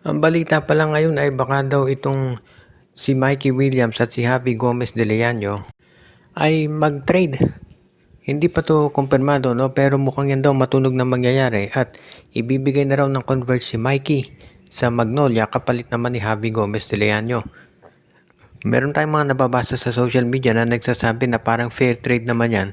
Ang balita pala ngayon ay baka daw itong si Mikey Williams at si Javi Gomez de Leano ay mag-trade. Hindi pa to kumpirmado, no? Pero mukhang yan daw matunog na mangyayari at ibibigay na raw ng convert si Mikey sa Magnolia kapalit naman ni Javi Gomez de Leano. Meron tayong mga nababasa sa social media na nagsasabi na parang fair trade naman yan.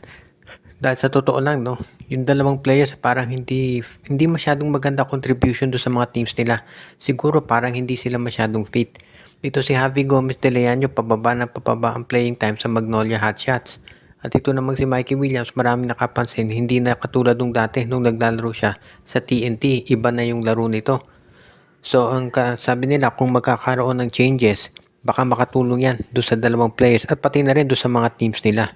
Dahil sa totoo lang, no, yung dalawang players parang hindi masyadong maganda contribution do sa mga teams nila. Siguro parang hindi sila masyadong fit. Dito si Javi Gomez de Leano, pababa ng pababa ang playing time sa Magnolia Hotshots. At ito namang si Mikey Williams, marami nakapansin, hindi na katulad nung dati nung naglalaro siya sa TNT, iba na yung laro nito. So sabi nila kung magkakaroon ng changes, baka makatulong yan do sa dalawang players at pati na rin do sa mga teams nila.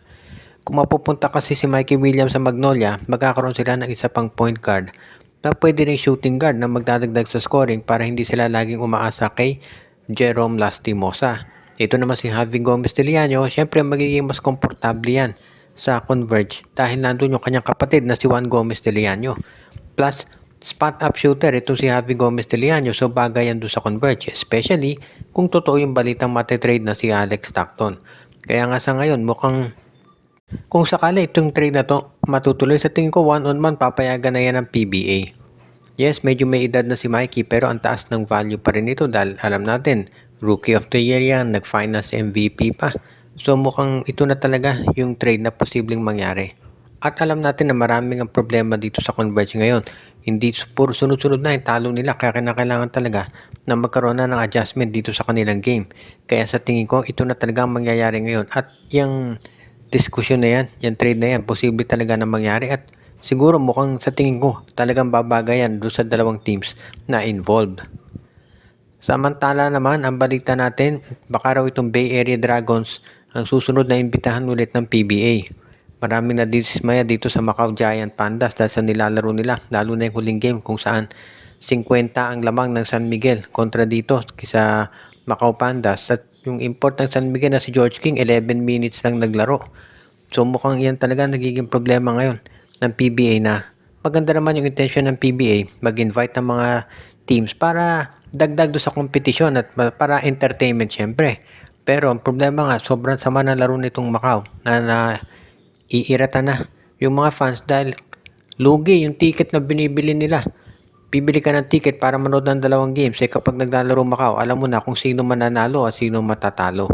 Kung mapupunta kasi si Mikey Williams sa Magnolia, magkakaroon sila ng isa pang point guard na pwede rin shooting guard na magdadagdag sa scoring para hindi sila laging umaasa kay Jerome Lastimosa. Ito naman si Javi Gomez de Leano, syempre magiging mas komportable yan sa Converge dahil nandun yung kanyang kapatid na si Juan Gomez de Leano. Plus, spot up shooter ito si Javi Gomez de Leano, so bagay yan doon sa Converge, especially kung totoo yung balitang matitrade na si Alex Stockton. Kaya nga sa ngayon mukhang kung sakali itong trade na to matutuloy, sa tingin ko one-on-one papayagan na yan ng PBA. Yes, medyo may edad na si Mikey pero ang taas ng value pa rin ito dahil alam natin, Rookie of the Year yan, nag-finals MVP pa. So mukhang ito na talaga yung trade na posibleng mangyari. At alam natin na maraming ang problema dito sa Converge ngayon. Hindi puro sunod-sunod na yung talo nila kaya kailangan talaga na magkaroon na ng adjustment dito sa kanilang game. Kaya sa tingin ko, ito na talaga ang mangyayari ngayon. At yung diskusyon na yan, yung trade na yan, posible talaga na mangyari at siguro mukhang sa tingin ko talagang babagayan doon sa dalawang teams na involved. Samantala naman, ang balita natin, baka raw itong Bay Area Dragons ang susunod na imbitahan ulit ng PBA. Marami na dismaya dito sa Macau Giant Pandas dahil sa nilalaro nila, lalo na yung huling game kung saan 50 ang lamang ng San Miguel kontra dito sa Macau Pandas. At yung import ng San Miguel na si George King, 11 minutes lang naglaro. So mukhang yan talaga nagiging problema ngayon ng PBA na maganda naman yung intention ng PBA mag-invite ng mga teams para dagdag do sa kompetisyon at para entertainment syempre. Pero ang problema nga, sobrang sama ng laro nitong Macau na iirata na yung mga fans dahil lugi yung ticket na binibili nila. Bibili ka ng ticket para manood ng dalawang games kapag naglalaro Macau, alam mo na kung sino mananalo at sino matatalo.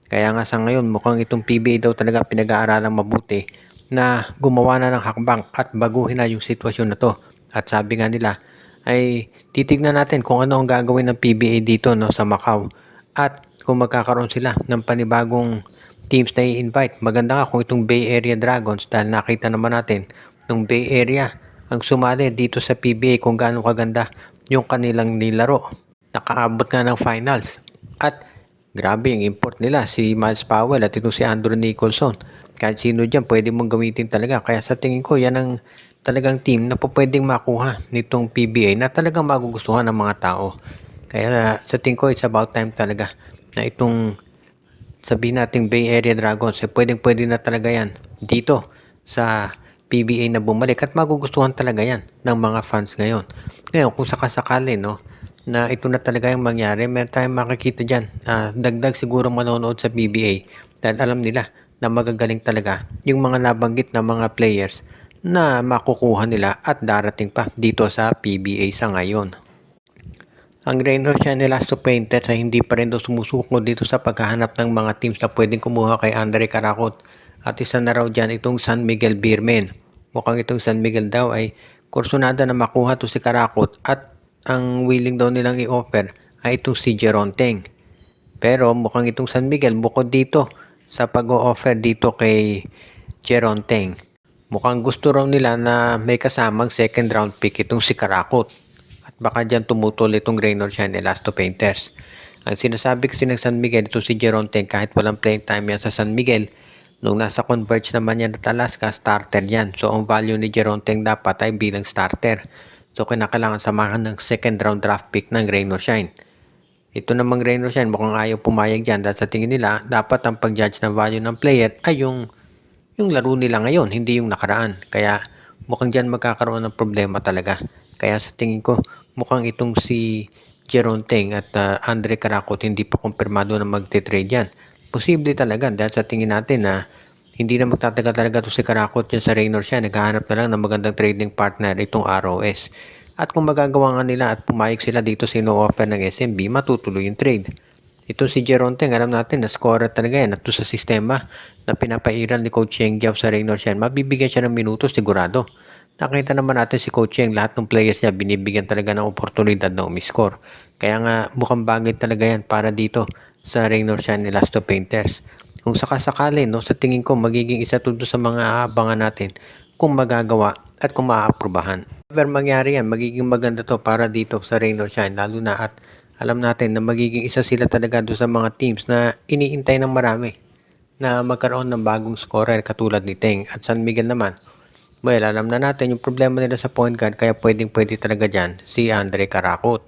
Kaya nga sa ngayon mukhang itong PBA daw talaga pinag-aaralang mabuti na gumawa na ng hakbang at baguhin na yung sitwasyon na to. At sabi nga nila ay titignan natin kung ano ang gagawin ng PBA dito, no, sa Macau. At kung magkakaroon sila ng panibagong teams na i-invite. Maganda nga kung itong Bay Area Dragons dahil nakita naman natin ng Bay Area ang sumali dito sa PBA kung gaano kaganda yung kanilang nilaro. Nakaabot nga ng finals. At grabe yung import nila, si Miles Powell at itong si Andrew Nicholson. Kahit sino dyan, pwede mong gamitin talaga. Kaya sa tingin ko, yan ang talagang team na pwedeng makuha nitong PBA na talagang magugustuhan ng mga tao. Kaya sa tingin ko, it's about time talaga na itong sabihin nating Bay Area Dragons, pwedeng-pwede na talaga yan dito sa PBA na bumalik at magugustuhan talaga yan ng mga fans ngayon. Ngayon, kung sakasakali, no, na ito na talaga yung mangyari, meron tayong makikita dyan na dagdag siguro manonood sa PBA dahil alam nila na magagaling talaga yung mga nabanggit na mga players na makukuha nila at darating pa dito sa PBA sa ngayon. Ang Raynor siya ni Elasto Painter ay hindi pa rin daw sumusuko dito sa paghahanap ng mga teams na pwedeng kumuha kay Andre Caracot at isa na raw dyan itong San Miguel Beermen. Mukhang itong San Miguel daw ay kursunada na makuha to si Caracot at ang willing daw nilang i-offer ay itong si Geronteng. Pero mukhang itong San Miguel bukod dito sa pag-o-offer dito kay Geronteng, mukhang gusto raw nila na may kasamang second round pick itong si Caracot. At baka dyan tumutol itong Raynor siya ni Elasto Painters. Ang sinasabi kasi ng San Miguel, ito si Geronteng kahit walang playing time yan sa San Miguel, nung nasa Converge naman yan at Alaska, starter yan. So ang value ni Geronteng dapat ay bilang starter. So kinakailangan samahan ng second round draft pick ng Raynor Shine. Ito namang Raynor Shine mukhang ayaw pumayag dyan dahil sa tingin nila dapat ang pag-judge ng value ng player ay yung laro nila ngayon, hindi yung nakaraan. Kaya mukhang dyan magkakaroon ng problema talaga. Kaya sa tingin ko mukhang itong si Jeron Teng at Andre Caraco hindi pa kumpirmado na magte-trade yan. Posible talaga dahil sa tingin natin na hindi na magtatagal talaga to si Caraco dyan sa Raynor siya. Naghahanap na lang ng magandang trading partner itong ROS. At kung magagawa nga nila at pumayag sila dito sa ino-offer ng SMB, matutuloy yung trade. Ito si Jeron Teng, alam natin na scorer talaga yan at sa sistema na pinapairal ni Coach Cheng Giao sa Raynor siya. Mabibigyan siya ng minuto sigurado. Nakita naman natin si Coach Cheng, lahat ng players niya binibigyan talaga ng oportunidad na umiscore. Kaya nga mukhang bagay talaga yan para dito sa Raynor siya ni Lasto Painters. Kung sakasakali, no, sa tingin ko magiging isa to sa mga aabangan natin kung magagawa at kung maaaprubahan. Pero mangyari yan, magiging maganda to para dito sa Raynor Shine, lalo na at alam natin na magiging isa sila talaga doon sa mga teams na iniintay ng marami na magkaroon ng bagong scorer katulad ni Teng. At San Miguel naman, well, alam na natin yung problema nila sa point guard kaya pwede talaga dyan si Andre Caraco.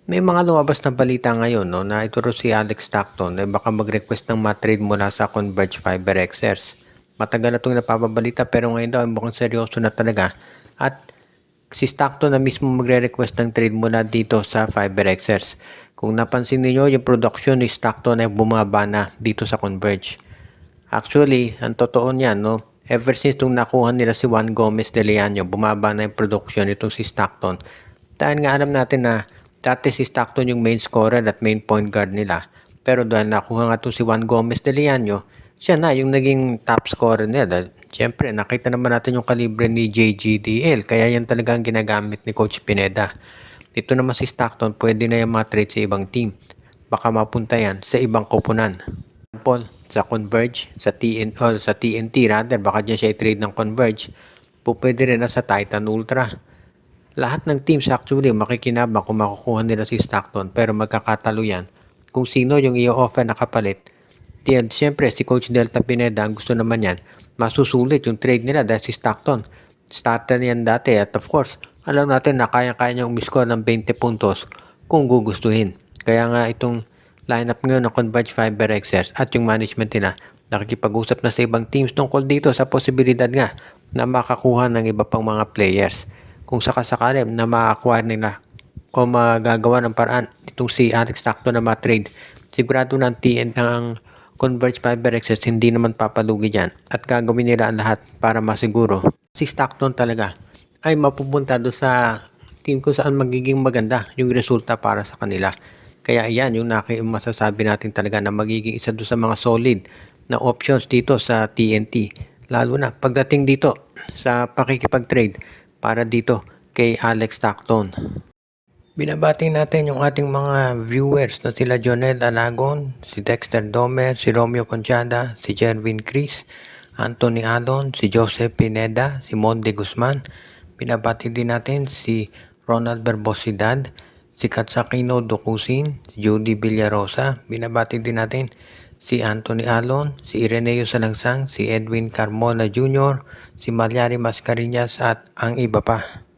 May mga lumabas na balita ngayon, no, na ituro si Alex Stockton na baka mag-request ng matrade mula sa Converge FiberXers. Matagal na itong napapabalita pero ngayon daw ay mukhang seryoso na talaga at si Stockton na mismo magre-request ng trade mula dito sa FiberXers. Kung napansin niyo yung production ni Stockton ay bumaba na dito sa Converge. Actually, ang totoo niyan, no, ever since nung nakuha nila si Juan Gomez de Leano, bumaba na yung production nitong si Stockton. Dahil nga alam natin na dati si Stockton yung main scorer at main point guard nila. Pero dahil nakuha nga to si Juan Gomez de Leano, siya na yung naging top scorer nila. Dahil siyempre, nakita naman natin yung kalibre ni JGDL. Kaya yan talaga ang ginagamit ni Coach Pineda. Dito naman si Stockton, pwede na yung matrade sa ibang team. Baka mapunta yan sa ibang koponan. Example, sa Converge, sa TNT rather, baka dyan siya i-trade ng Converge. Pwede rin na sa Titan Ultra. Lahat ng teams actually makikinabang kung makukuha nila si Stockton pero magkakatalo yan kung sino yung i-offer na kapalit. Siyempre si Coach Delta Pineda ang gusto naman yan, masusulit yung trade nila dahil si Stockton starter yan dati at of course alam natin na kaya-kaya niya umiscore ng 20 puntos kung gugustuhin. Kaya nga itong lineup ngayon ng Converge FiberXers at yung management nila nakikipag-usap na sa ibang teams tungkol dito sa posibilidad nga na makakuha ng iba pang mga players. Kung sakasakali na ma-acquire nila o magagawa ng paraan itong si Alex Stockton na ma-trade, sigurado ng TN ng Converge FiberXers hindi naman papalugi dyan at gagawin nila ang lahat para masiguro si Stockton talaga ay mapupunta doon sa team kung saan magiging maganda yung resulta para sa kanila. Kaya yan yung masasabi natin talaga na magiging isa doon sa mga solid na options dito sa TNT. Lalo na pagdating dito sa pakikipag-trade para dito kay Alex Stockton. Binabati natin yung ating mga viewers na sila Jonel Alagon, si Dexter Domer, si Romeo Conchada, si Jerwin Cris, Anthony Alon, si Joseph Pineda, si Monde Guzman. Binabati din natin si Ronald Berbosidad, si Katsakino Dokusin, si Judy Villarosa. Binabati din natin si Anthony Alon, si Ireneo Salangsang, si Edwin Carmona Jr., si Malyari Mascarillas at ang iba pa.